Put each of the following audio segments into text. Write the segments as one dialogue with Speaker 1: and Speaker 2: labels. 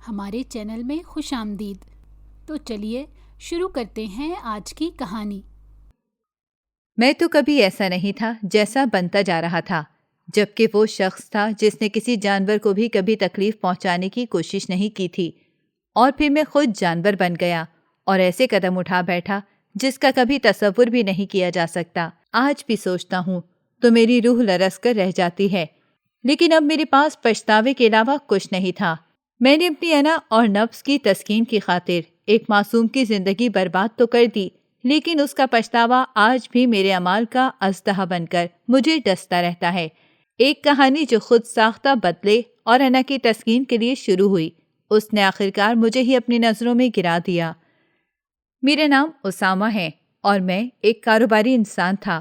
Speaker 1: ہمارے چینل میں خوش آمدید۔ تو چلیے شروع کرتے ہیں آج کی کہانی۔
Speaker 2: میں تو کبھی ایسا نہیں تھا جیسا بنتا جا رہا تھا، جبکہ وہ شخص تھا جس نے کسی جانور کو بھی کبھی تکلیف پہنچانے کی کوشش نہیں کی تھی، اور پھر میں خود جانور بن گیا اور ایسے قدم اٹھا بیٹھا جس کا کبھی تصور بھی نہیں کیا جا سکتا۔ آج بھی سوچتا ہوں تو میری روح لرز کر رہ جاتی ہے، لیکن اب میرے پاس پچھتاوے کے علاوہ کچھ نہیں تھا۔ میں نے اپنی انا اور نفس کی تسکین کی خاطر ایک معصوم کی زندگی برباد تو کر دی، لیکن اس کا پچھتاوا آج بھی میرے اعمال کا اژدہا بن کر مجھے ڈستا رہتا ہے۔ ایک کہانی جو خود ساختہ بدلے اور انا کی تسکین کے لیے شروع ہوئی، اس نے آخرکار مجھے ہی اپنی نظروں میں گرا دیا۔ میرا نام اسامہ ہے اور میں ایک کاروباری انسان تھا۔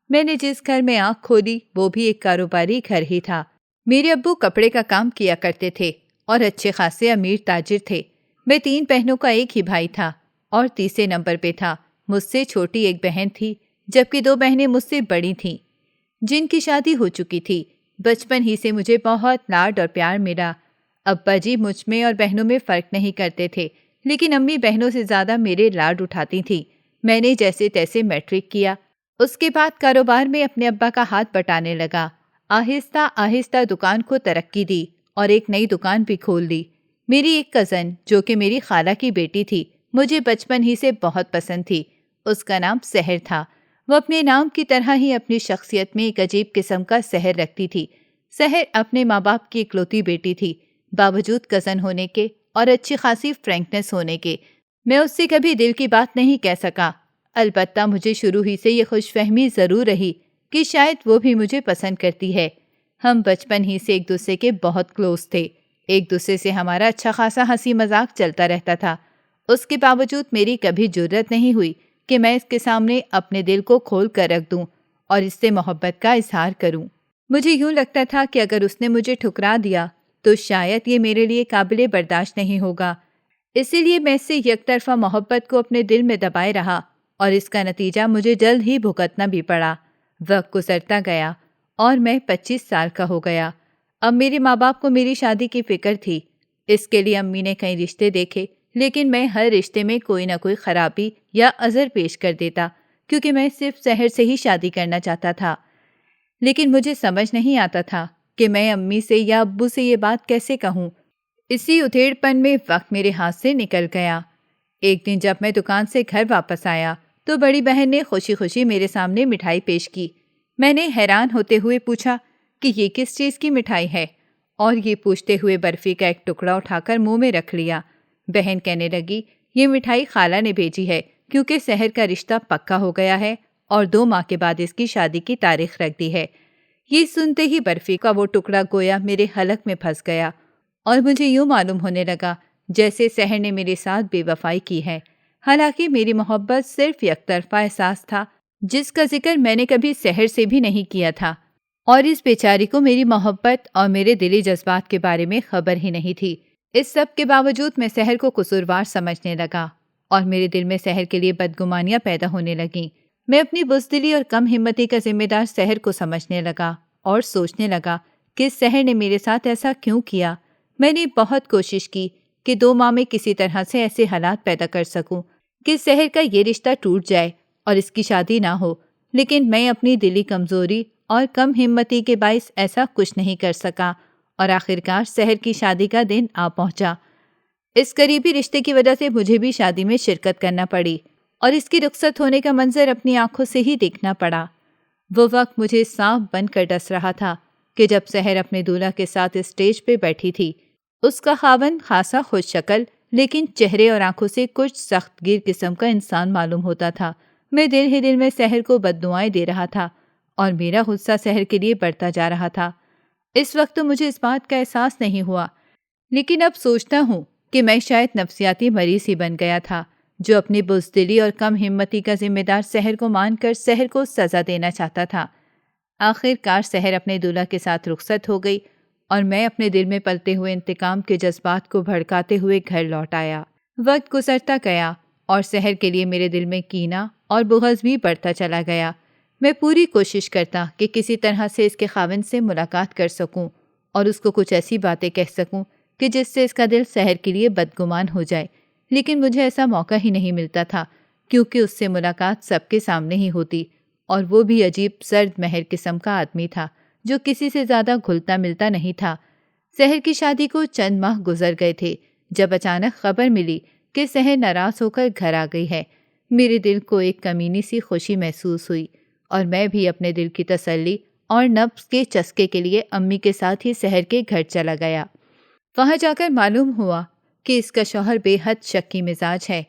Speaker 2: میں نے جس گھر میں آنکھ کھولی وہ بھی ایک کاروباری گھر ہی تھا۔ میرے ابو کپڑے کا کام کیا کرتے تھے اور اچھے خاصے امیر تاجر تھے۔ میں 3 بہنوں کا ایک ہی بھائی تھا اور تیسرے نمبر پہ تھا۔ مجھ سے چھوٹی ایک بہن تھی، جبکہ 2 بہنیں مجھ سے بڑی تھیں جن کی شادی ہو چکی تھی۔ بچپن ہی سے مجھے بہت لاڈ اور پیار ملا۔ ابا جی مجھ میں اور بہنوں میں فرق نہیں کرتے تھے، لیکن امی بہنوں سے زیادہ میرے لاڈ اٹھاتی تھیں۔ میں نے جیسے تیسے میٹرک کیا، اس کے بعد کاروبار میں اپنے ابا کا ہاتھ بٹانے لگا۔ آہستہ آہستہ دکان کو ترقی دی اور ایک نئی دکان بھی کھول دی۔ میری ایک کزن جو کہ میری خالہ کی بیٹی تھی مجھے بچپن ہی سے بہت پسند تھی۔ اس کا نام سحر تھا۔ وہ اپنے نام کی طرح ہی اپنی شخصیت میں ایک عجیب قسم کا سحر رکھتی تھی۔ سحر اپنے ماں باپ کی اکلوتی بیٹی تھی۔ باوجود کزن ہونے کے اور اچھی خاصی فرینکنس ہونے کے، میں اس سے کبھی دل کی بات نہیں کہہ سکا۔ البتہ مجھے شروع ہی سے یہ خوش فہمی ضرور رہی کہ شاید وہ بھی مجھے پسند کرتی ہے۔ ہم بچپن ہی سے ایک دوسرے کے بہت کلوز تھے۔ ایک دوسرے سے ہمارا اچھا خاصا ہنسی مذاق چلتا رہتا تھا۔ اس کے باوجود میری کبھی جرأت نہیں ہوئی کہ میں اس کے سامنے اپنے دل کو کھول کر رکھ دوں اور اس سے محبت کا اظہار کروں۔ مجھے یوں لگتا تھا کہ اگر اس نے مجھے ٹھکرا دیا تو شاید یہ میرے لیے قابل برداشت نہیں ہوگا۔ اسی لیے میں اس سے یک طرفہ محبت کو اپنے دل میں دبائے رہا اور اس کا نتیجہ مجھے جلد ہی بھگتنا بھی پڑا۔ وقت گزرتا گیا اور میں 25 سال کا ہو گیا۔ اب میرے ماں باپ کو میری شادی کی فکر تھی۔ اس کے لیے امی نے کئی رشتے دیکھے، لیکن میں ہر رشتے میں کوئی نہ کوئی خرابی یا عذر پیش کر دیتا، کیونکہ میں صرف سحر سے ہی شادی کرنا چاہتا تھا۔ لیکن مجھے سمجھ نہیں آتا تھا کہ میں امی سے یا ابو سے یہ بات کیسے کہوں۔ اسی ادھیڑ پن میں وقت میرے ہاتھ سے نکل گیا۔ ایک دن جب میں دکان سے گھر واپس آیا تو بڑی بہن نے خوشی خوشی میرے سامنے مٹھائی پیش کی۔ میں نے حیران ہوتے ہوئے پوچھا کہ یہ کس چیز کی مٹھائی ہے، اور یہ پوچھتے ہوئے برفی کا ایک ٹکڑا اٹھا کر منہ میں رکھ لیا۔ بہن کہنے لگی، یہ مٹھائی خالہ نے بھیجی ہے کیونکہ سحر کا رشتہ پکا ہو گیا ہے اور 2 ماہ کے بعد اس کی شادی کی تاریخ رکھ دی ہے۔ یہ سنتے ہی برفی کا وہ ٹکڑا گویا میرے حلق میں پھنس گیا اور مجھے یوں معلوم ہونے لگا جیسے سحر نے میرے ساتھ بے وفائی کی ہے۔ حالانکہ میری محبت صرف یک طرفہ احساس تھا، جس کا ذکر میں نے کبھی سحر سے بھی نہیں کیا تھا، اور اس بیچاری کو میری محبت اور میرے دلی جذبات کے بارے میں خبر ہی نہیں تھی۔ اس سب کے باوجود میں سحر کو قصوروار سمجھنے لگا اور میرے دل میں سحر کے لیے بدگمانیاں پیدا ہونے لگیں۔ میں اپنی بزدلی اور کم ہمتی کا ذمہ دار سحر کو سمجھنے لگا اور سوچنے لگا کہ سحر نے میرے ساتھ ایسا کیوں کیا۔ میں نے بہت کوشش کی کہ 2 ماہ میں کسی طرح سے ایسے حالات پیدا کر سکوں کہ سحر کا یہ رشتہ ٹوٹ جائے اور اس کی شادی نہ ہو، لیکن میں اپنی دلی کمزوری اور کم ہمتی کے باعث ایسا کچھ نہیں کر سکا، اور آخرکار سحر کی شادی کا دن آ پہنچا۔ اس قریبی رشتے کی وجہ سے مجھے بھی شادی میں شرکت کرنا پڑی اور اس کی رخصت ہونے کا منظر اپنی آنکھوں سے ہی دیکھنا پڑا۔ وہ وقت مجھے سانپ بن کر ڈس رہا تھا کہ جب سحر اپنے دولہا کے ساتھ اسٹیج پہ بیٹھی تھی۔ اس کا خاوند خاصا خوش شکل لیکن چہرے اور آنکھوں سے کچھ سخت گیر قسم کا انسان معلوم ہوتا تھا۔ میں دل ہی دل میں سحر کو بددعائیں دے رہا تھا اور میرا غصہ سحر کے لیے بڑھتا جا رہا تھا۔ اس وقت تو مجھے اس بات کا احساس نہیں ہوا، لیکن اب سوچتا ہوں کہ میں شاید نفسیاتی مریض ہی بن گیا تھا جو اپنی بزدلی اور کم ہمتی کا ذمہ دار سحر کو مان کر سحر کو سزا دینا چاہتا تھا۔ آخر کار سحر اپنے دولہا کے ساتھ رخصت ہو گئی اور میں اپنے دل میں پلتے ہوئے انتقام کے جذبات کو بھڑکاتے ہوئے گھر لوٹ آیا۔ وقت گزرتا گیا اور سحر کے لیے میرے دل میں کینہ اور بغض بھی بڑھتا چلا گیا۔ میں پوری کوشش کرتا کہ کسی طرح سے اس کے خاوند سے ملاقات کر سکوں اور اس کو کچھ ایسی باتیں کہہ سکوں کہ جس سے اس کا دل سحر کے لیے بدگمان ہو جائے، لیکن مجھے ایسا موقع ہی نہیں ملتا تھا کیونکہ اس سے ملاقات سب کے سامنے ہی ہوتی، اور وہ بھی عجیب سرد مہر قسم کا آدمی تھا جو کسی سے زیادہ گھلتا ملتا نہیں تھا۔ سحر کی شادی کو چند ماہ گزر گئے تھے جب اچانک خبر ملی کہ سحر ناراض ہو کر گھر آ گئی ہے۔ میرے دل کو ایک کمینی سی خوشی محسوس ہوئی اور میں بھی اپنے دل کی تسلی اور نفس کے چسکے کے لیے امی کے ساتھ ہی سحر کے گھر چلا گیا۔ وہاں جا کر معلوم ہوا کہ اس کا شوہر بے حد شکی مزاج ہے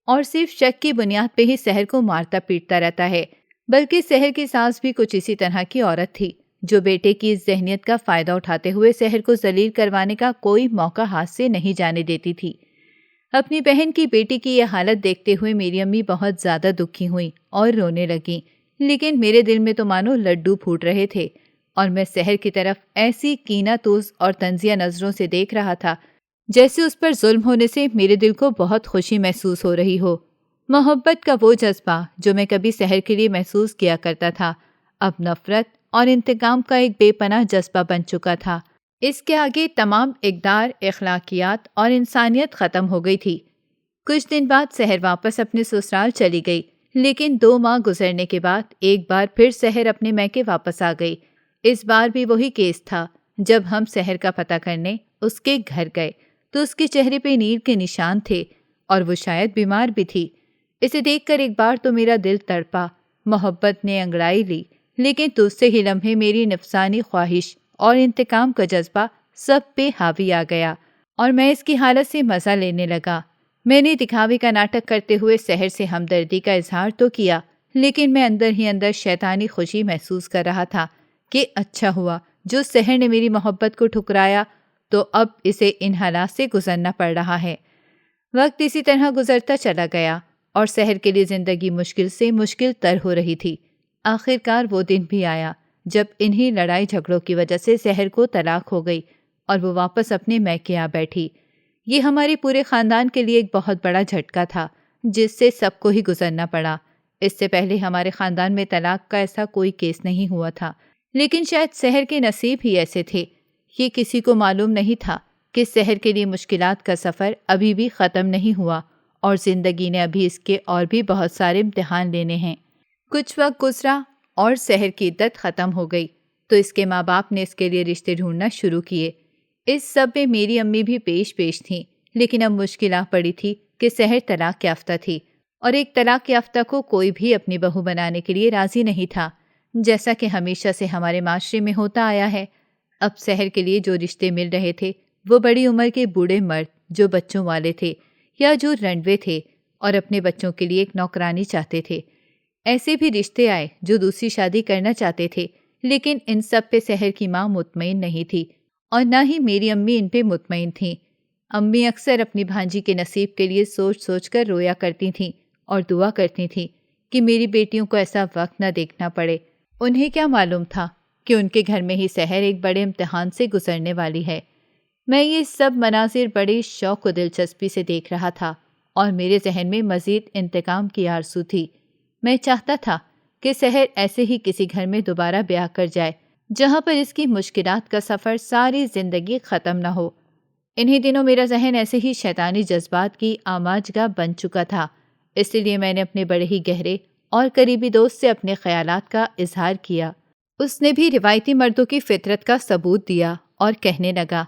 Speaker 2: اور صرف شک کی بنیاد پہ ہی سحر کو مارتا پیٹتا رہتا ہے، بلکہ سحر کی ساس بھی کچھ اسی طرح کی عورت تھی جو بیٹے کی اس ذہنیت کا فائدہ اٹھاتے ہوئے سحر کو ذلیل کروانے کا کوئی موقع ہاتھ سے نہیں جانے دیتی تھی۔ اپنی بہن کی بیٹی کی یہ حالت دیکھتے ہوئے میری امی بہت زیادہ دکھی ہوئیں اور رونے لگیں، لیکن میرے دل میں تو مانو لڈو پھوٹ رہے تھے اور میں سحر کی طرف ایسی کینہ توز اور طنزیہ نظروں سے دیکھ رہا تھا جیسے اس پر ظلم ہونے سے میرے دل کو بہت خوشی محسوس ہو رہی ہو۔ محبت کا وہ جذبہ جو میں کبھی سحر کے لیے محسوس کیا کرتا تھا اب نفرت اور انتقام کا ایک بے پناہ جذبہ بن چکا تھا۔ اس کے آگے تمام اقدار، اخلاقیات اور انسانیت ختم ہو گئی تھی۔ کچھ دن بعد سحر واپس اپنے سسرال چلی گئی، لیکن 2 ماہ گزرنے کے بعد ایک بار پھر سحر اپنے میکے واپس آ گئی۔ اس بار بھی وہی کیس تھا۔ جب ہم سحر کا پتہ کرنے اس کے گھر گئے تو اس کے چہرے پہ نیل کے نشان تھے اور وہ شاید بیمار بھی تھی۔ اسے دیکھ کر ایک بار تو میرا دل تڑپا، محبت نے انگڑائی لی، لیکن دوسرے ہی لمحے میری نفسانی خواہش اور انتقام کا جذبہ سب پہ حاوی آ گیا اور میں اس کی حالت سے مزہ لینے لگا۔ میں نے دکھاوے کا ناٹک کرتے ہوئے سحر سے ہمدردی کا اظہار تو کیا، لیکن میں اندر ہی اندر شیطانی خوشی محسوس کر رہا تھا کہ اچھا ہوا جو سحر نے میری محبت کو ٹھکرایا تو اب اسے ان حالات سے گزرنا پڑ رہا ہے۔ وقت اسی طرح گزرتا چلا گیا اور سحر کے لیے زندگی مشکل سے مشکل تر ہو رہی تھی۔ آخرکار وہ دن بھی آیا جب انہی لڑائی جھگڑوں کی وجہ سے سحر کو طلاق ہو گئی اور وہ واپس اپنے میکے آ بیٹھی۔ یہ ہمارے پورے خاندان کے لیے ایک بہت بڑا جھٹکا تھا جس سے سب کو ہی گزرنا پڑا۔ اس سے پہلے ہمارے خاندان میں طلاق کا ایسا کوئی کیس نہیں ہوا تھا، لیکن شاید سحر کے نصیب ہی ایسے تھے۔ یہ کسی کو معلوم نہیں تھا کہ سحر کے لیے مشکلات کا سفر ابھی بھی ختم نہیں ہوا اور زندگی نے ابھی اس کے اور بھی بہت سارے امتحان لینے ہیں۔ کچھ وقت گزرا اور سحر کی عدت ختم ہو گئی تو اس کے ماں باپ نے اس کے لیے رشتے ڈھونڈنا شروع کیے۔ اس سب میں میری امی بھی پیش تھیں، لیکن اب مشکل آ پڑی تھی کہ سحر طلاق یافتہ تھی اور ایک طلاق یافتہ کو کوئی بھی اپنی بہو بنانے کے لیے راضی نہیں تھا، جیسا کہ ہمیشہ سے ہمارے معاشرے میں ہوتا آیا ہے۔ اب سحر کے لیے جو رشتے مل رہے تھے وہ بڑی عمر کے بوڑھے مرد جو بچوں والے تھے یا جو رنڈوے تھے اور اپنے بچوں کے لیے ایک نوکرانی چاہتے تھے۔ ایسے بھی رشتے آئے جو دوسری شادی کرنا چاہتے تھے، لیکن ان سب پہ سحر کی ماں مطمئن نہیں تھی اور نہ ہی میری امی ان پہ مطمئن تھیں۔ امی اکثر اپنی بھانجی کے نصیب کے لیے سوچ سوچ کر رویا کرتی تھیں اور دعا کرتی تھیں کہ میری بیٹیوں کو ایسا وقت نہ دیکھنا پڑے۔ انہیں کیا معلوم تھا کہ ان کے گھر میں ہی سحر ایک بڑے امتحان سے گزرنے والی ہے۔ میں یہ سب مناظر بڑی شوق و دلچسپی سے دیکھ رہا تھا اور میرے ذہن میں مزید انتقام کی آرزو تھی۔ میں چاہتا تھا کہ سحر ایسے ہی کسی گھر میں دوبارہ بیاہ کر جائے جہاں پر اس کی مشکلات کا سفر ساری زندگی ختم نہ ہو۔ انہی دنوں میرا ذہن ایسے ہی شیطانی جذبات کی آماجگاہ بن چکا تھا، اس لیے میں نے اپنے بڑے ہی گہرے اور قریبی دوست سے اپنے خیالات کا اظہار کیا۔ اس نے بھی روایتی مردوں کی فطرت کا ثبوت دیا اور کہنے لگا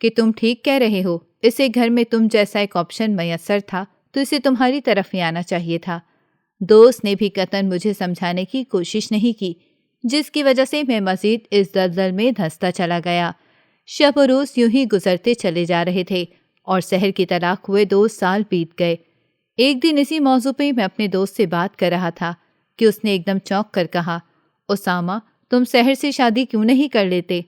Speaker 2: کہ تم ٹھیک کہہ رہے ہو، اسے گھر میں تم جیسا ایک آپشن میسر تھا تو اسے تمہاری طرف ہی آنا چاہیے تھا۔ دوست نے بھی قطعاً مجھے سمجھانے کی کوشش نہیں کی، جس کی وجہ سے میں مزید اس دلدل میں دھنستا چلا گیا۔ شب و روز یوں ہی گزرتے چلے جا رہے تھے اور سحر کی طلاق ہوئے 2 سال بیت گئے۔ ایک دن اسی موضوع پہ میں اپنے دوست سے بات کر رہا تھا کہ اس نے ایک دم چونک کر کہا، اسامہ تم سحر سے شادی کیوں نہیں کر لیتے؟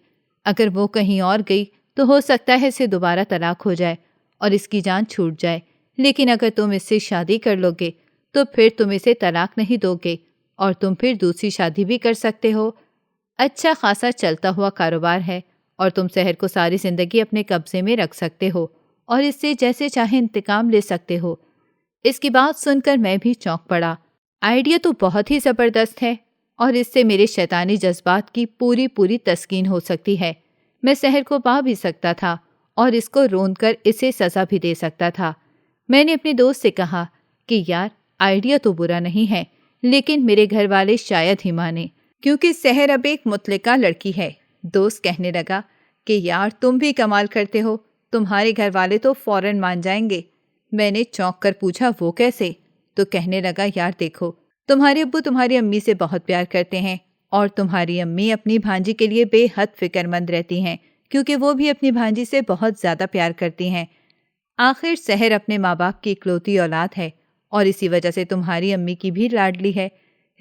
Speaker 2: اگر وہ کہیں اور گئی تو ہو سکتا ہے اسے دوبارہ طلاق ہو جائے اور اس کی جان چھوٹ جائے، لیکن اگر تم اس سے شادی کر لو گے تو پھر تم اسے طلاق نہیں دو گے اور تم پھر دوسری شادی بھی کر سکتے ہو۔ اچھا خاصا چلتا ہوا کاروبار ہے اور تم سحر کو ساری زندگی اپنے قبضے میں رکھ سکتے ہو اور اس سے جیسے چاہے انتقام لے سکتے ہو۔ اس کی بات سن کر میں بھی چونک پڑا۔ آئیڈیا تو بہت ہی زبردست ہے اور اس سے میرے شیطانی جذبات کی پوری تسکین ہو سکتی ہے۔ میں سحر کو پا بھی سکتا تھا اور اس کو روند کر اسے سزا بھی دے سکتا تھا۔ میں نے اپنے دوست سے کہا کہ یار آئیڈیا تو برا نہیں ہے، لیکن میرے گھر والے شاید ہی مانے، کیونکہ سحر اب ایک مطلقہ لڑکی ہے۔ دوست کہنے لگا کہ یار تم بھی کمال کرتے ہو، تمہارے گھر والے تو فوراً مان جائیں گے۔ میں نے چونک کر پوچھا وہ کیسے؟ تو کہنے لگا یار دیکھو، تمہارے ابو تمہاری امی سے بہت پیار کرتے ہیں، اور تمہاری امی اپنی بھانجی کے لیے بے حد فکر مند رہتی ہیں، کیونکہ وہ بھی اپنی بھانجی سے بہت زیادہ پیار کرتی ہیں۔ آخر سحر اپنے ماں باپ کی اکلوتی اولاد ہے، اور اسی وجہ سے تمہاری امی کی بھی لاڈلی ہے۔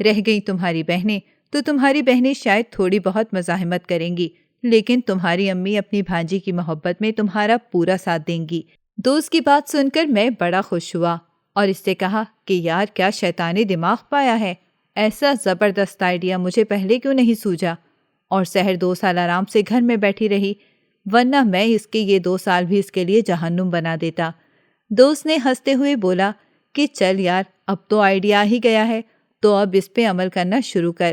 Speaker 2: رہ گئی تمہاری بہنیں، تو تمہاری بہنیں شاید تھوڑی بہت مزاحمت کریں گی، لیکن تمہاری امی اپنی بھانجی کی محبت میں تمہارا پورا ساتھ دیں گی۔ دوست کی بات سن کر میں بڑا خوش ہوا اور اس سے کہا کہ یار کیا شیطانی دماغ پایا ہے، ایسا زبردست آئیڈیا مجھے پہلے کیوں نہیں سوجا۔ اور سحر 2 سال آرام سے گھر میں بیٹھی رہی، ورنہ میں اس کے یہ 2 سال بھی اس کے لیے جہنم بنا دیتا۔ دوست نے ہنستے ہوئے بولا کہ چل یار اب تو آئیڈیا ہی گیا ہے، تو اب اس پہ عمل کرنا شروع کر۔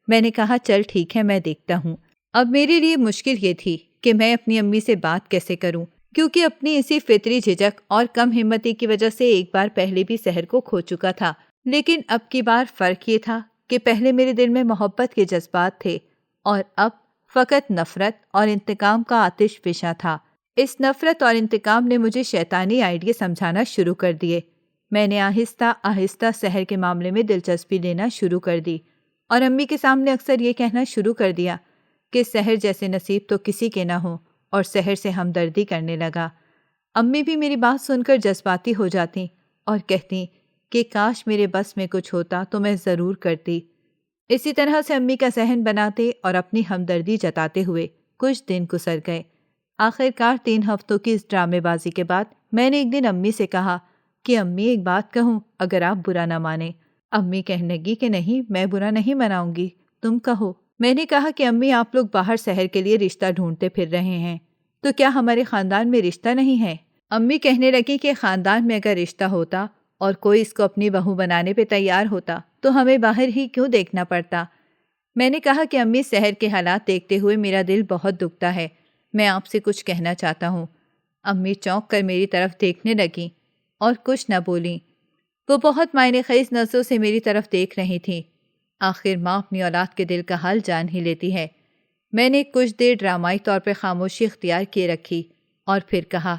Speaker 2: میں نے کہا چل ٹھیک ہے، میں دیکھتا ہوں۔ اب میرے لیے مشکل یہ تھی کہ میں اپنی امی سے بات کیسے کروں، کیونکہ اپنی اسی فطری جھجک اور کم ہمتی کی وجہ سے ایک بار پہلے بھی سحر کو کھو چکا تھا، لیکن اب کی بار فرق یہ تھا کہ پہلے میرے دل میں محبت کے جذبات تھے اور اب فقط نفرت اور انتقام کا آتش فشاں تھا۔ اس نفرت اور انتقام نے مجھے شیطانی آئیڈیا سمجھانا شروع کر دیے۔ میں نے آہستہ آہستہ سحر کے معاملے میں دلچسپی لینا شروع کر دی اور امی کے سامنے اکثر یہ کہنا شروع کر دیا کہ سحر جیسے نصیب تو کسی کے نہ ہوں، اور سحر سے ہمدردی کرنے لگا۔ امی بھی میری بات سن کر جذباتی ہو جاتی اور کہتی کہ کاش میرے بس میں کچھ ہوتا تو میں ضرور کرتی۔ اسی طرح سے امی کا ذہن بناتے اور اپنی ہمدردی جتاتے ہوئے کچھ دن گزر گئے۔ آخر کار 3 ہفتوں کی اس ڈرامے بازی کے بعد میں نے ایک دن امی سے کہا کہ امی ایک بات کہوں اگر آپ برا نہ مانیں۔ امی کہنے لگی کہ نہیں، میں برا نہیں مناؤں گی، تم کہو۔ میں نے کہا کہ امی آپ لوگ باہر سحر کے لیے رشتہ ڈھونڈتے پھر رہے ہیں، تو کیا ہمارے خاندان میں رشتہ نہیں ہے؟ امی کہنے لگی کہ خاندان میں اگر رشتہ ہوتا اور کوئی اس کو اپنی بہو بنانے پہ تیار ہوتا تو ہمیں باہر ہی کیوں دیکھنا پڑتا؟ میں نے کہا کہ امی سحر کے حالات دیکھتے ہوئے میرا دل بہت دکھتا ہے، میں آپ سے کچھ کہنا چاہتا ہوں۔ امی چونک کر میری طرف دیکھنے لگیں اور کچھ نہ بولیں۔ وہ بہت معنی خیز نظروں سے میری طرف دیکھ رہی تھیں۔ آخر ماں اپنی اولاد کے دل کا حال جان ہی لیتی ہے۔ میں نے کچھ دیر ڈرامائی طور پر خاموشی اختیار کیے رکھی اور پھر کہا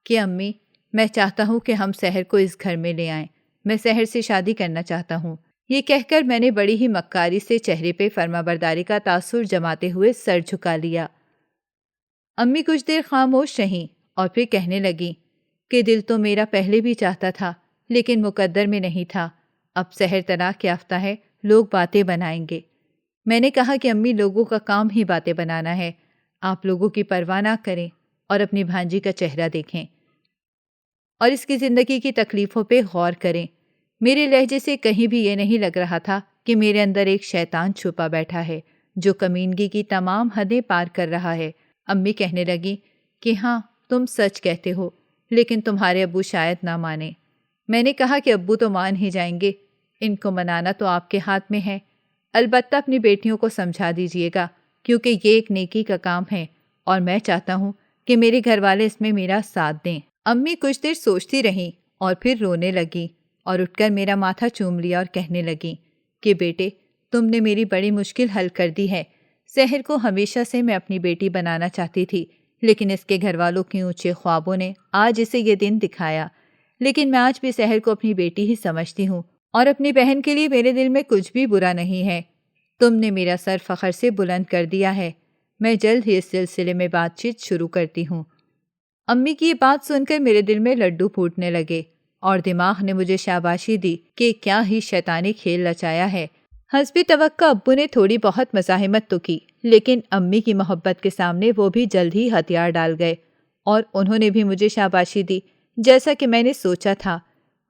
Speaker 2: کہ امی میں چاہتا ہوں کہ ہم سحر کو اس گھر میں لے آئیں، میں سحر سے شادی کرنا چاہتا ہوں۔ یہ کہہ کر میں نے بڑی ہی مکاری سے چہرے پہ فرما برداری کا تاثر جماتے ہوئے سر جھکا لیا۔ امی کچھ دیر خاموش رہیں اور پھر کہنے لگیں کہ دل تو میرا پہلے بھی چاہتا تھا، لیکن مقدر میں نہیں تھا۔ اب سحر طلاق یافتہ ہے، لوگ باتیں بنائیں گے۔ میں نے کہا کہ امی لوگوں کا کام ہی باتیں بنانا ہے، آپ لوگوں کی پرواہ نہ کریں اور اپنی بھانجی کا چہرہ دیکھیں اور اس کی زندگی کی تکلیفوں پہ غور کریں۔ میرے لہجے سے کہیں بھی یہ نہیں لگ رہا تھا کہ میرے اندر ایک شیطان چھپا بیٹھا ہے جو کمینگی کی تمام حدیں پار کر رہا ہے۔ امی کہنے لگی کہ ہاں تم سچ کہتے ہو، لیکن تمہارے ابو شاید نہ مانے۔ میں نے کہا کہ ابو تو مان ہی جائیں گے، ان کو منانا تو آپ کے ہاتھ میں ہے، البتہ اپنی بیٹیوں کو سمجھا دیجیے گا، کیونکہ یہ ایک نیکی کا کام ہے اور میں چاہتا ہوں کہ میرے گھر والے اس میں میرا ساتھ دیں۔ امی کچھ دیر سوچتی رہیں اور پھر رونے لگیں اور اٹھ کر میرا ماتھا چوم لیا اور کہنے لگیں کہ بیٹے تم نے میری بڑی مشکل حل کر دی ہے۔ سحر کو ہمیشہ سے میں اپنی بیٹی بنانا چاہتی تھی، لیکن اس کے گھر والوں کے اونچے خوابوں نے آج اسے یہ دن دکھایا۔ لیکن میں آج بھی سحر کو اپنی بیٹی ہی سمجھتی ہوں اور اپنی بہن کے لیے میرے دل میں کچھ بھی برا نہیں ہے۔ تم نے میرا سر فخر سے بلند کر دیا ہے، میں جلد ہی اس سلسلے میں بات چیت شروع کرتی ہوں۔ امی کی یہ بات سن کر میرے دل میں لڈو پھوٹنے لگے اور دماغ نے مجھے شاباشی دی کہ کیا ہی شیطانی کھیل رچایا ہے۔ حسبِ توقع ابو نے تھوڑی بہت مزاحمت تو کی، لیکن امی کی محبت کے سامنے وہ بھی جلد ہی ہتھیار ڈال گئے اور انہوں نے بھی مجھے شاباشی دی جیسا کہ میں نے سوچا تھا۔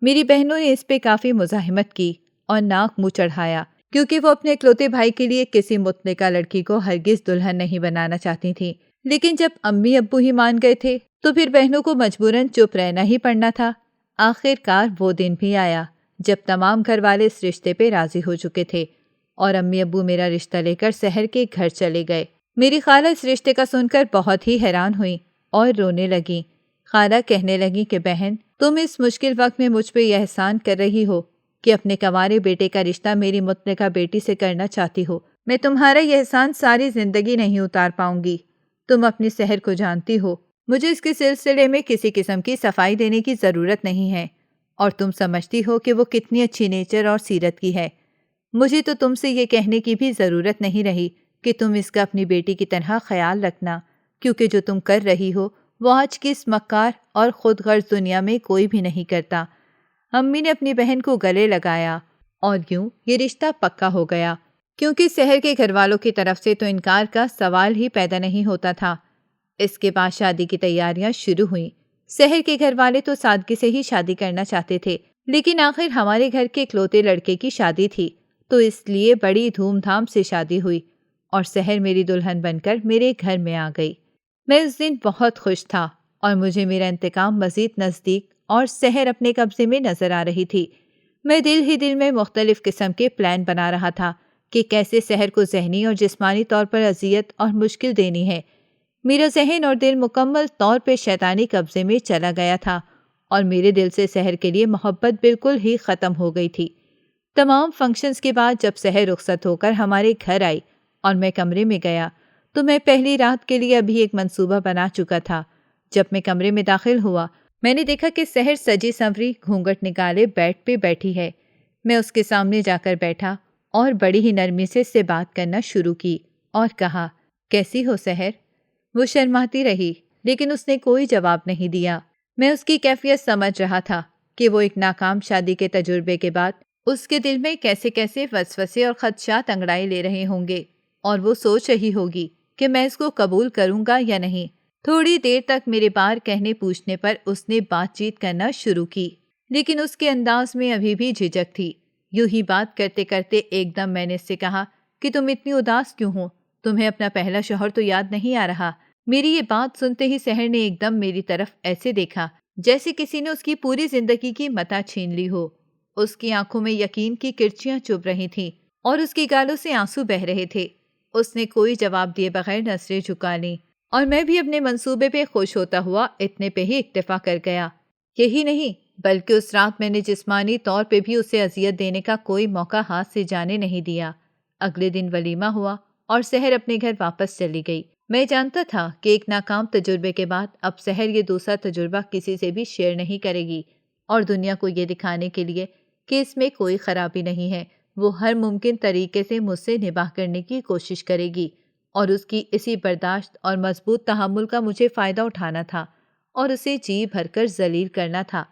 Speaker 2: میری بہنوں نے اس پہ کافی مزاحمت کی اور ناک منہ چڑھایا، کیونکہ وہ اپنے اکلوتے بھائی کے لیے کسی مطلقہ لڑکی کو ہرگز دلہن نہیں بنانا چاہتی تھیں۔ لیکن جب امی ابو ہی مان گئے تھے تو پھر بہنوں کو مجبوراً چپ رہنا ہی پڑنا تھا۔ آخر کار وہ دن بھی آیا جب تمام گھر والے اس رشتے پہ راضی ہو چکے تھے اور امی ابو میرا رشتہ لے کر سحر کے گھر چلے گئے۔ میری خالہ اس رشتے کا سن کر بہت ہی حیران ہوئی اور رونے لگیں۔ خالہ کہنے لگیں کہ بہن، تم اس مشکل وقت میں مجھ پہ یہ احسان کر رہی ہو کہ اپنے کنوارے بیٹے کا رشتہ میری مطلقہ بیٹی سے کرنا چاہتی ہو۔ میں تمہارا یہ احسان ساری زندگی نہیں اتار پاؤں گی۔ تم اپنی سحر کو جانتی ہو، مجھے اس کے سلسلے میں کسی قسم کی صفائی دینے کی ضرورت نہیں ہے، اور تم سمجھتی ہو کہ وہ کتنی اچھی نیچر اور سیرت کی ہے۔ مجھے تو تم سے یہ کہنے کی بھی ضرورت نہیں رہی کہ تم اس کا اپنی بیٹی کی طرح خیال رکھنا، کیونکہ جو تم کر رہی ہو وہ آج کی اس مکار اور خود غرض دنیا میں کوئی بھی نہیں کرتا۔ امی نے اپنی بہن کو گلے لگایا اور یوں یہ رشتہ پکا ہو گیا، کیونکہ سحر کے گھر والوں کی طرف سے تو انکار کا سوال ہی پیدا نہیں ہوتا تھا۔ اس کے بعد شادی کی تیاریاں شروع ہوئیں۔ سحر کے گھر والے تو سادگی سے ہی شادی کرنا چاہتے تھے، لیکن آخر ہمارے گھر کے اکلوتے لڑکے کی شادی تھی، تو اس لیے بڑی دھوم دھام سے شادی ہوئی اور سحر میری دلہن بن کر میرے گھر میں آ گئی۔ میں اس دن بہت خوش تھا اور مجھے میرا انتقام مزید نزدیک اور سحر اپنے قبضے میں نظر آ رہی تھی۔ میں دل ہی دل میں مختلف قسم کے پلان بنا رہا تھا کہ کیسے سحر کو ذہنی اور جسمانی طور پر اذیت اور مشکل دینی ہے۔ میرا ذہن اور دل مکمل طور پہ شیطانی قبضے میں چلا گیا تھا اور میرے دل سے سحر کے لیے محبت بالکل ہی ختم ہو گئی تھی۔ تمام فنکشنز کے بعد جب سحر رخصت ہو کر ہمارے گھر آئی اور میں کمرے میں گیا تو میں پہلی رات کے لیے ابھی ایک منصوبہ بنا چکا تھا۔ جب میں کمرے میں داخل ہوا، میں نے دیکھا کہ سحر سجی سنوری گھونگھٹ نکالے بیڈ پہ بیٹھی ہے۔ میں اس کے سامنے جا کر بیٹھا اور بڑی ہی نرمی سے بات کرنا شروع کی اور کہا، کیسی ہو سحر؟ وہ شرماتی رہی، لیکن اس نے کوئی جواب نہیں دیا۔ میں اس کی کیفیت سمجھ رہا تھا کہ وہ ایک ناکام شادی کے تجربے کے بعد اس کے دل میں کیسے کیسے وسوسے اور خدشات انگڑائی لے رہے ہوں گے، اور وہ سوچ رہی ہوگی کہ میں اس کو قبول کروں گا یا نہیں۔ تھوڑی دیر تک میرے بار کہنے پوچھنے پر اس نے بات چیت کرنا شروع کی، لیکن اس کے انداز میں ابھی بھی جھجک تھی۔ یوں ہی بات کرتے کرتے ایک دم میں نے اس سے کہا کہ تم اتنی اداس کیوں ہو؟ تمہیں اپنا پہلا شوہر تو یاد نہیں آ رہا؟ میری یہ بات سنتے ہی سحر نے ایک دم میری طرف ایسے دیکھا جیسے کسی نے اس کی پوری زندگی کی متاع چھین لی ہو۔ اس کی آنکھوں میں یقین کی کرچیاں چبھ رہی تھیں اور اس کی گالوں سے آنسو بہہ رہے تھے۔ اس نے کوئی جواب دیے بغیر نظریں جھکا لیں اور میں بھی اپنے منصوبے پہ خوش ہوتا ہوا اتنے پہ ہی اکتفا کر گیا۔ یہی نہیں بلکہ اس رات میں نے جسمانی طور پہ بھی اسے اذیت دینے کا کوئی موقع ہاتھ سے جانے نہیں دیا۔ اگلے دن ولیمہ ہوا اور سحر اپنے گھر واپس چلی گئی۔ میں جانتا تھا کہ ایک ناکام تجربے کے بعد اب سحر یہ دوسرا تجربہ کسی سے بھی شیئر نہیں کرے گی، اور دنیا کو یہ دکھانے کے لیے کہ اس میں کوئی خرابی نہیں ہے وہ ہر ممکن طریقے سے مجھ سے نباہ کرنے کی کوشش کرے گی، اور اس کی اسی برداشت اور مضبوط تحمل کا مجھے فائدہ اٹھانا تھا اور اسے جی بھر کر ذلیل کرنا تھا۔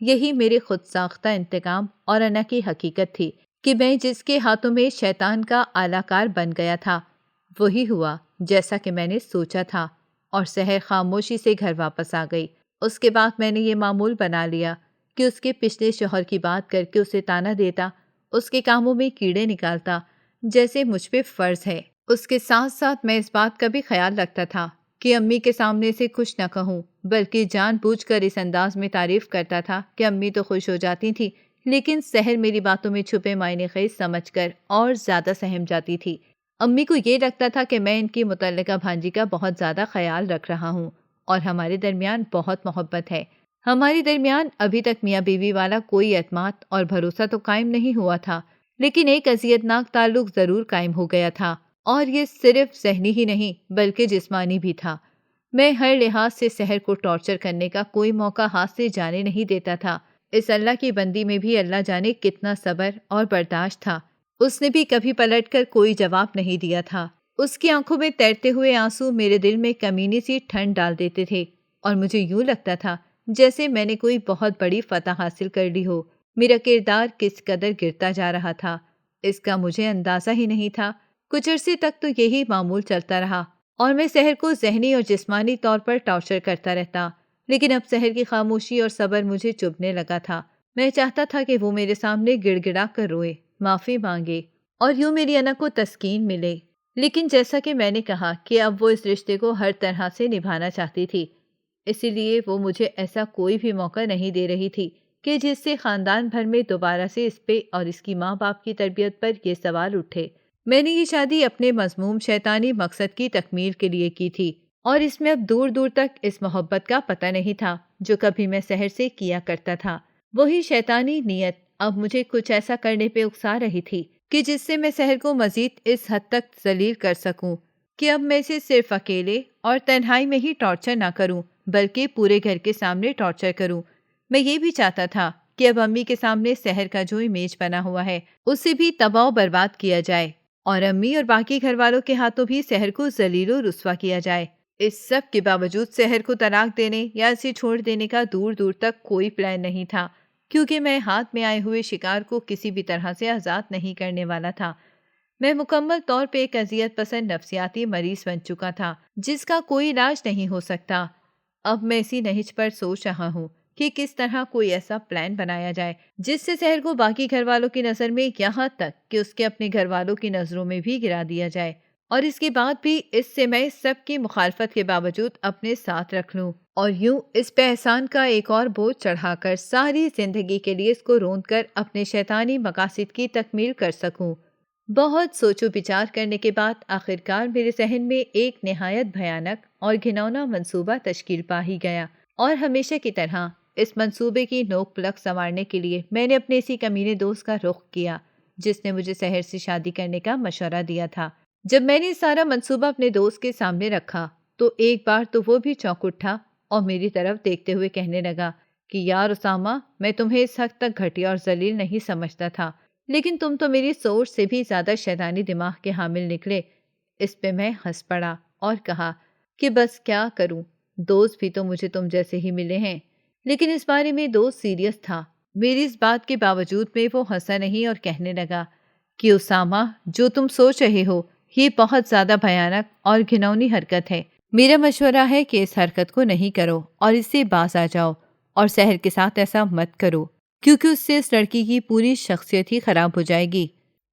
Speaker 2: یہی میرے خود ساختہ انتقام اور انا کی حقیقت تھی کہ میں جس کے ہاتھوں میں شیطان کا اعلی کار بن گیا تھا وہی ہوا جیسا کہ میں نے سوچا تھا، اور سحر خاموشی سے گھر واپس آ گئی۔ اس کے بعد میں نے یہ معمول بنا لیا کہ اس کے پچھلے شوہر کی بات کر کے اسے طعنہ دیتا، اس کے کاموں میں کیڑے نکالتا جیسے مجھ پہ فرض ہے۔ اس کے ساتھ ساتھ میں اس بات کا بھی خیال رکھتا تھا کہ امی کے سامنے سے کچھ نہ کہوں، بلکہ جان بوجھ کر اس انداز میں تعریف کرتا تھا کہ امی تو خوش ہو جاتی تھی، لیکن سحر میری باتوں میں چھپے معنی خیز سمجھ کر اور زیادہ سہم جاتی تھی۔ امی کو یہ لگتا تھا کہ میں ان کی متعلقہ بھانجی کا بہت زیادہ خیال رکھ رہا ہوں اور ہمارے درمیان بہت محبت ہے۔ ہمارے درمیان ابھی تک میاں بیوی والا کوئی اعتماد اور بھروسہ تو قائم نہیں ہوا تھا، لیکن ایک اذیتناک تعلق ضرور قائم ہو گیا تھا، اور یہ صرف ذہنی ہی نہیں بلکہ جسمانی بھی تھا۔ میں ہر لحاظ سے سحر کو ٹارچر کرنے کا کوئی موقع ہاتھ سے جانے نہیں دیتا تھا۔ اس اللہ کی بندی میں بھی اللہ جانے کتنا صبر اور برداشت تھا۔ اس نے بھی کبھی پلٹ کر کوئی جواب نہیں دیا تھا۔ اس کی آنکھوں میں تیرتے ہوئے آنسو میرے دل میں کمینی سی ٹھنڈ ڈال دیتے تھے، اور مجھے یوں لگتا تھا جیسے میں نے کوئی بہت بڑی فتح حاصل کر لی ہو۔ میرا کردار کس قدر گرتا جا رہا تھا اس کا مجھے اندازہ ہی نہیں تھا۔ کچھ عرصے تک تو یہی معمول چلتا رہا اور میں سحر کو ذہنی اور جسمانی طور پر ٹارچر کرتا رہتا، لیکن اب سحر کی خاموشی اور صبر مجھے چبھنے لگا تھا۔ میں چاہتا تھا کہ وہ میرے سامنے گڑ گڑا کر روئے، معافی مانگے اور یوں میری انا کو تسکین ملے، لیکن جیسا کہ میں نے کہا کہ اب وہ اس رشتے کو ہر طرح سے نبھانا چاہتی تھی، اسی لیے وہ مجھے ایسا کوئی بھی موقع نہیں دے رہی تھی کہ جس سے خاندان بھر میں دوبارہ سے اس پہ اور اس کی ماں باپ کی تربیت پر یہ سوال اٹھے۔ میں نے یہ شادی اپنے مذموم شیطانی مقصد کی تکمیل کے لیے کی تھی، اور اس میں اب دور دور تک اس محبت کا پتہ نہیں تھا جو کبھی میں سحر سے کیا کرتا تھا۔ وہی شیطانی نیت اب مجھے کچھ ایسا کرنے پہ اکسا رہی تھی کہ جس سے میں سحر کو مزید اس حد تک ذلیل کر سکوں کہ اب میں اسے صرف اکیلے اور تنہائی میں ہی ٹارچر نہ کروں بلکہ پورے گھر کے سامنے ٹارچر کروں۔ میں یہ بھی چاہتا تھا کہ اب امی کے سامنے سحر کا جو امیج بنا ہوا ہے اسے بھی تباہ و برباد کیا جائے اور امی اور باقی گھر والوں کے ہاتھوں بھی سحر کو ذلیل و رسوا کیا جائے۔ اس سب کے باوجود سحر کو طلاق دینے یا اسے چھوڑ دینے کا دور دور تک کوئی پلان نہیں تھا، کیونکہ میں ہاتھ میں آئے ہوئے شکار کو کسی بھی طرح سے آزاد نہیں کرنے والا تھا۔ میں مکمل طور پہ ایک اذیت پسند نفسیاتی مریض بن چکا تھا جس کا کوئی علاج نہیں ہو سکتا۔ اب میں اسی نہج پر سوچ رہا ہوں کہ کس طرح کوئی ایسا پلان بنایا جائے جس سے سحر کو باقی گھر والوں کی نظر میں یہاں تک کہ اس کے اپنے گھر والوں کی نظروں میں بھی گرا دیا جائے، اور اس کے بعد بھی اس سے میں سب کی مخالفت کے باوجود اپنے ساتھ رکھ لوں اور یوں اس پہ احسان کا ایک اور بوجھ چڑھا کر ساری زندگی کے لیے اس کو روند کر اپنے شیطانی مقاصد کی تکمیل کر سکوں۔ بہت سوچ و بچار کرنے کے بعد آخرکار میرے ذہن میں ایک نہایت بھیانک اور گھناؤنا منصوبہ تشکیل پا ہی گیا، اور ہمیشہ کی طرح اس منصوبے کی نوک پلک سنوارنے کے لیے میں نے اپنے اسی کمینے دوست کا رخ کیا جس نے مجھے سحر سے شادی کرنے کا مشورہ دیا تھا۔ جب میں نے سارا منصوبہ اپنے دوست کے سامنے رکھا تو ایک بار تو وہ بھی چونک اٹھا اور میری طرف دیکھتے ہوئے کہنے لگا کہ یار اسامہ، میں تمہیں اس حد تک گھٹیا اور ذلیل نہیں سمجھتا تھا، لیکن تم تو میری سوچ سے بھی زیادہ شیطانی دماغ کے حامل نکلے۔ اس پہ میں ہنس پڑا اور کہا کہ بس کیا کروں، دوست بھی تو مجھے تم جیسے ہی ملے ہیں۔ لیکن اس بارے میں دوست سیریس تھا۔ میری اس بات کے باوجود میں وہ ہنسا نہیں اور کہنے لگا کہ اسامہ، جو تم سوچ رہے ہو یہ بہت زیادہ بھیانک اور گھناؤنی حرکت ہے۔ میرا مشورہ ہے کہ اس حرکت کو نہیں کرو اور اس سے باز آ جاؤ، اور سحر کے ساتھ ایسا مت کرو کیونکہ اس سے اس لڑکی کی پوری شخصیت ہی خراب ہو جائے گی۔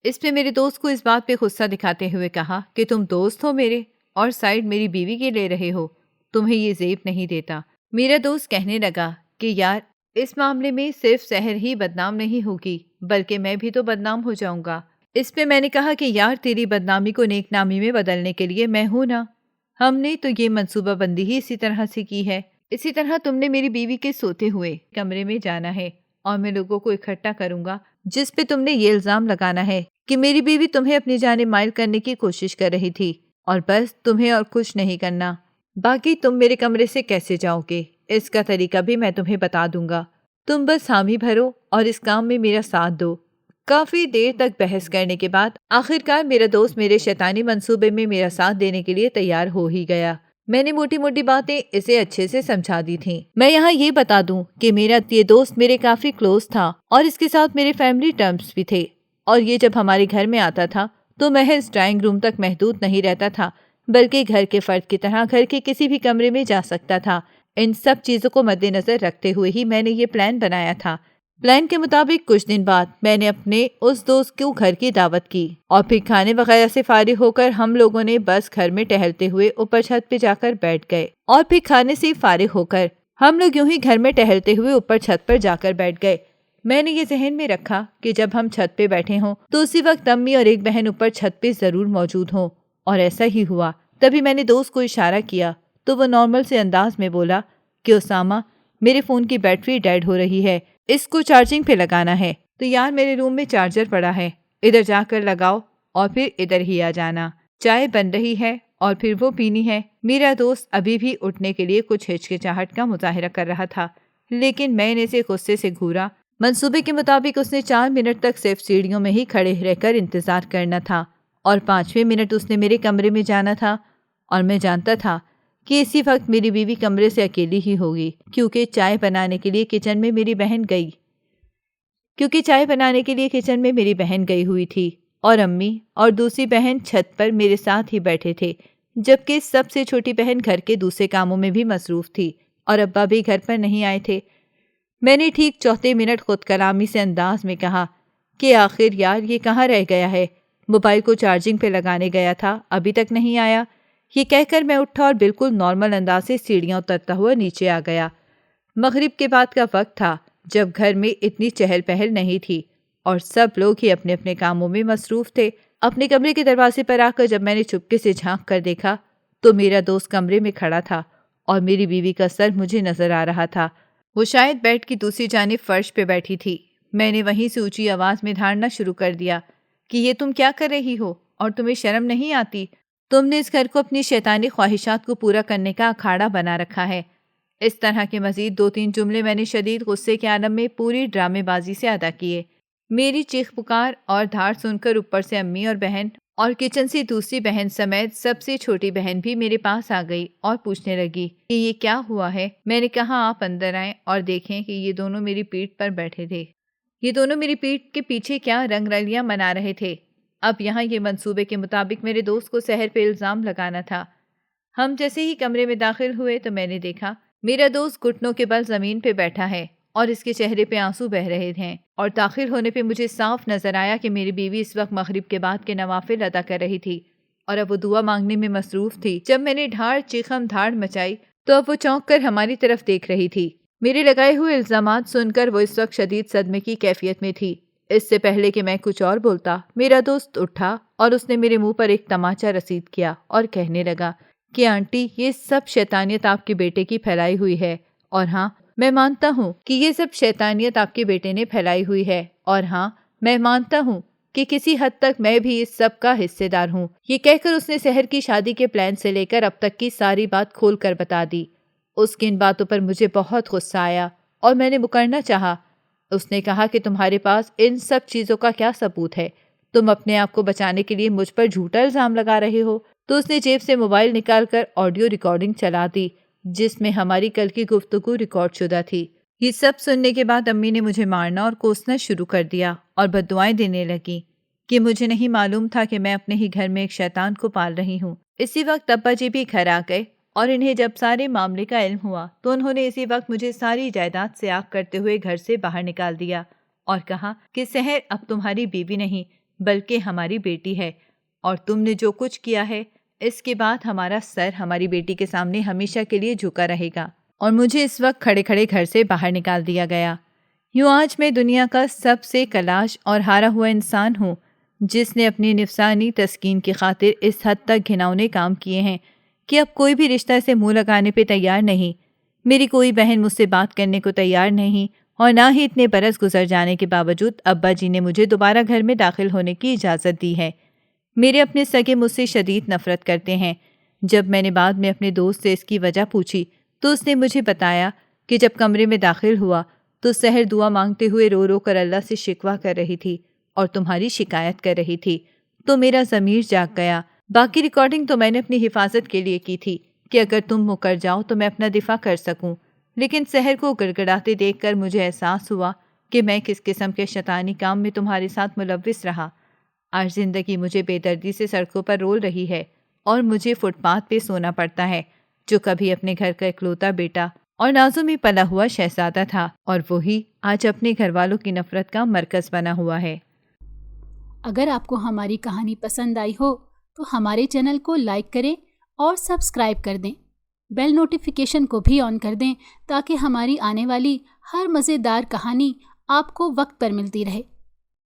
Speaker 2: اس پہ میرے دوست کو اس بات پہ غصہ دکھاتے ہوئے کہا کہ تم دوست ہو میرے اور سائڈ میری بیوی کے لے رہے ہو، تمہیں یہ زیب نہیں دیتا۔ میرا دوست کہنے لگا کہ یار، اس معاملے میں صرف سحر ہی بدنام نہیں ہوگی بلکہ میں بھی تو بدنام ہو جاؤں گا۔ اس پہ میں نے کہا کہ یار، تیری بدنامی کو نیک نامی میں بدلنے کے لیے میں ہوں نا، ہم نے تو یہ منصوبہ بندی ہی اسی طرح سے کی ہے۔ اسی طرح تم نے میری بیوی کے سوتے ہوئے کمرے میں جانا ہے اور میں لوگوں کو اکٹھا کروں گا جس پہ تم نے یہ الزام لگانا ہے کہ میری بیوی تمہیں اپنی جانب مائل کرنے کی کوشش کر رہی تھی، اور بس تمہیں اور کچھ نہیں کرنا۔ باقی تم میرے کمرے سے کیسے جاؤ گے اس کا طریقہ بھی میں تمہیں بتا دوں گا، تم بس حامی بھرو اور اس کام میں میرا ساتھ دو۔ کافی دیر تک بحث کرنے کے بعد آخرکار میرا دوست میرے شیطانی منصوبے میں میرا ساتھ دینے کے لیے تیار ہو ہی گیا۔ میں نے موٹی موٹی باتیں اسے اچھے سے سمجھا دی تھیں۔ میں یہاں یہ بتا دوں کہ میرا یہ دوست میرے کافی کلوز تھا اور اس کے ساتھ میرے فیملی ٹرمز بھی تھے، اور یہ جب ہمارے گھر میں آتا تھا تو محض ڈرائنگ روم تک محدود نہیں رہتا تھا بلکہ گھر کے فرد کی طرح گھر کے کسی بھی کمرے میں جا سکتا تھا۔ ان سب چیزوں کو مد نظر رکھتے ہوئے ہی میں نے یہ پلان بنایا تھا۔ پلان کے مطابق کچھ دن بعد میں نے اپنے اس دوست کو گھر کی دعوت کی، اور پھر کھانے وغیرہ سے فارغ ہو کر ہم لوگوں نے بس گھر میں ٹہلتے ہوئے اوپر چھت پہ جا کر بیٹھ گئے، اور پھر کھانے سے فارغ ہو کر ہم لوگ یوں ہی گھر میں ٹہلتے ہوئے اوپر چھت پر جا کر بیٹھ گئے۔ میں نے یہ ذہن میں رکھا کہ جب ہم چھت پہ بیٹھے ہوں تو اسی وقت امی اور ایک بہن اوپر چھت پہ ضرور موجود ہوں، اور ایسا ہی ہوا۔ تبھی میں نے دوست کو اشارہ کیا تو وہ نارمل سے انداز میں بولا کہ اسامہ، میرے فون کی بیٹری ڈیڈ ہو رہی ہے، اس کو چارجنگ پہ لگانا ہے۔ تو یار، میرے روم میں چارجر پڑا ہے، ادھر جا کر لگاؤ اور پھر ادھر ہی آ جانا، چائے بن رہی ہے اور پھر وہ پینی ہے۔ میرا دوست ابھی بھی اٹھنے کے لیے کچھ ہچکچاہٹ کا مظاہرہ کر رہا تھا، لیکن میں نے اسے غصے سے گھورا۔ منصوبے کے مطابق اس نے 4 منٹ تک صرف سیڑھیوں میں ہی کھڑے رہ کر انتظار کرنا تھا، اور 5ویں منٹ اس نے میرے کمرے میں جانا تھا، اور میں جانتا تھا کہ اسی وقت میری بیوی کمرے سے اکیلی ہی ہوگی کیونکہ چائے بنانے کے لیے کچن میں میری بہن گئی ہوئی تھی، اور امی اور دوسری بہن چھت پر میرے ساتھ ہی بیٹھے تھے، جبکہ سب سے چھوٹی بہن گھر کے دوسرے کاموں میں بھی مصروف تھی، اور ابا بھی گھر پر نہیں آئے تھے۔ میں نے ٹھیک 4 منٹ خود کلامی سے انداز میں کہا کہ آخر یار، یہ کہاں رہ گیا ہے؟ موبائل کو چارجنگ پہ لگانے گیا تھا، ابھی تک نہیں آیا۔ یہ کہہ کر میں اٹھا اور بالکل نارمل انداز سے سیڑھیاں اترتا ہوا نیچے آ گیا۔ مغرب کے بعد کا وقت تھا جب گھر میں اتنی چہل پہل نہیں تھی اور سب لوگ ہی اپنے اپنے کاموں میں مصروف تھے۔ اپنے کمرے کے دروازے پر آ کر جب میں نے چپکے سے جھانک کر دیکھا تو میرا دوست کمرے میں کھڑا تھا اور میری بیوی کا سر مجھے نظر آ رہا تھا۔ وہ شاید بیڈ کی دوسری جانب فرش پہ بیٹھی تھی۔ میں نے وہیں سے اونچی آواز میں دھاڑنا شروع کر دیا کہ یہ تم کیا کر رہی ہو اور تمہیں شرم نہیں آتی؟ تم نے اس گھر کو اپنی شیطانی خواہشات کو پورا کرنے کا اکھاڑا بنا رکھا ہے۔ اس طرح کے مزید 2-3 جملے میں نے شدید غصے کے عالم میں پوری ڈرامے بازی سے ادا کیے۔ میری چیخ پکار اور دھاڑ سن کر اوپر سے امی اور بہن اور کچن سے دوسری بہن سمیت سب سے چھوٹی بہن بھی میرے پاس آ گئی اور پوچھنے لگی کہ یہ کیا ہوا ہے۔ میں نے کہا آپ اندر آئیں اور دیکھیں کہ یہ دونوں میری پیٹھ پر بیٹھے تھے۔ یہ دونوں میری پیٹھ کے پیچھے کیا رنگ رلیاں منا رہے تھے۔ اب یہاں یہ منصوبے کے مطابق میرے دوست کو سحر پہ الزام لگانا تھا۔ ہم جیسے ہی کمرے میں داخل ہوئے تو میں نے دیکھا میرا دوست گھٹنوں کے بل زمین پہ بیٹھا ہے اور اس کے چہرے پہ آنسو بہہ رہے ہیں، اور داخل ہونے پہ مجھے صاف نظر آیا کہ میری بیوی اس وقت مغرب کے بعد کے نوافل ادا کر رہی تھی اور اب وہ دعا مانگنے میں مصروف تھی۔ جب میں نے ڈھاڑ چیخم دھاڑ مچائی تو اب وہ چونک کر ہماری طرف دیکھ رہی تھی۔ میرے لگائے ہوئے الزامات سن کر وہ اس وقت شدید صدمے کی کیفیت میں تھی۔ اس سے پہلے کہ میں کچھ اور بولتا، میرا دوست اٹھا اور اس نے میرے منہ پر ایک تماچا رسید کیا اور کہنے لگا کہ آنٹی یہ سب شیطانیت آپ کے بیٹے کی پھیلائی ہوئی ہے، اور ہاں میں مانتا ہوں کہ یہ سب شیطانیت آپ کے بیٹے نے پھیلائی ہوئی ہے، اور ہاں میں مانتا ہوں کہ کسی حد تک میں بھی اس سب کا حصے دار ہوں۔ یہ کہہ کر اس نے سحر کی شادی کے پلان سے لے کر اب تک کی ساری بات کھول کر بتا دی۔ اس کی ان باتوں پر مجھے بہت غصہ آیا اور میں نے مکرنا چاہا۔ اس نے کہا کہ تمہارے پاس ان سب چیزوں کا کیا ثبوت ہے؟ تم اپنے آپ کو بچانے کے لیے مجھ پر جھوٹا الزام لگا رہے ہو۔ تو اس نے جیب سے موبائل نکال کر آڈیو ریکارڈنگ چلا دی جس میں ہماری کل کی گفتگو ریکارڈ شدہ تھی۔ یہ سب سننے کے بعد امی نے مجھے مارنا اور کوسنا شروع کر دیا اور بددعائیں دینے لگیں کہ مجھے نہیں معلوم تھا کہ میں اپنے ہی گھر میں ایک شیطان کو پال رہی ہوں۔ اسی وقت ابا جی بھی گھر آ گئے اور انہیں جب سارے معاملے کا علم ہوا تو انہوں نے اسی وقت مجھے ساری جائیداد سے آگ کرتے ہوئے گھر سے باہر نکال دیا اور کہا کہ سحر اب تمہاری بیوی نہیں بلکہ ہماری بیٹی ہے، اور تم نے جو کچھ کیا ہے اس کے بعد ہمارا سر ہماری بیٹی کے سامنے ہمیشہ کے لیے جھکا رہے گا۔ اور مجھے اس وقت کھڑے کھڑے گھر سے باہر نکال دیا گیا۔ یوں آج میں دنیا کا سب سے کلاش اور ہارا ہوا انسان ہوں جس نے اپنی نفسانی تسکین کی خاطر اس حد تک گھناؤنے کام کیے ہیں کہ اب کوئی بھی رشتہ سے منہ لگانے پہ تیار نہیں۔ میری کوئی بہن مجھ سے بات کرنے کو تیار نہیں، اور نہ ہی اتنے برس گزر جانے کے باوجود ابا جی نے مجھے دوبارہ گھر میں داخل ہونے کی اجازت دی ہے۔ میرے اپنے سگے مجھ سے شدید نفرت کرتے ہیں۔ جب میں نے بعد میں اپنے دوست سے اس کی وجہ پوچھی تو اس نے مجھے بتایا کہ جب کمرے میں داخل ہوا تو سحر دعا مانگتے ہوئے رو رو کر اللہ سے شکوہ کر رہی تھی اور تمہاری شکایت کر رہی تھی، تو میرا ضمیر جاگ گیا۔ باقی ریکارڈنگ تو میں نے اپنی حفاظت کے لیے کی تھی کہ اگر تم مکر جاؤ تو میں اپنا دفاع کر سکوں، لیکن سحر کو گڑگڑاتے دیکھ کر مجھے احساس ہوا کہ میں کس قسم کے شیطانی کام میں تمہارے ساتھ ملوث رہا۔ آج زندگی مجھے بے دردی سے سڑکوں پر رول رہی ہے اور مجھے فٹ پاتھ پہ سونا پڑتا ہے، جو کبھی اپنے گھر کا اکلوتا بیٹا اور نازوں میں پلا ہوا شہزادہ تھا، اور وہی آج اپنے گھر والوں کی نفرت کا مرکز بنا ہوا ہے۔
Speaker 1: اگر آپ کو ہماری کہانی پسند آئی ہو تو ہمارے چینل کو لائک کریں اور سبسکرائب کر دیں۔ بیل نوٹیفیکیشن کو بھی آن کر دیں تاکہ ہماری آنے والی ہر مزیدار کہانی آپ کو وقت پر ملتی رہے۔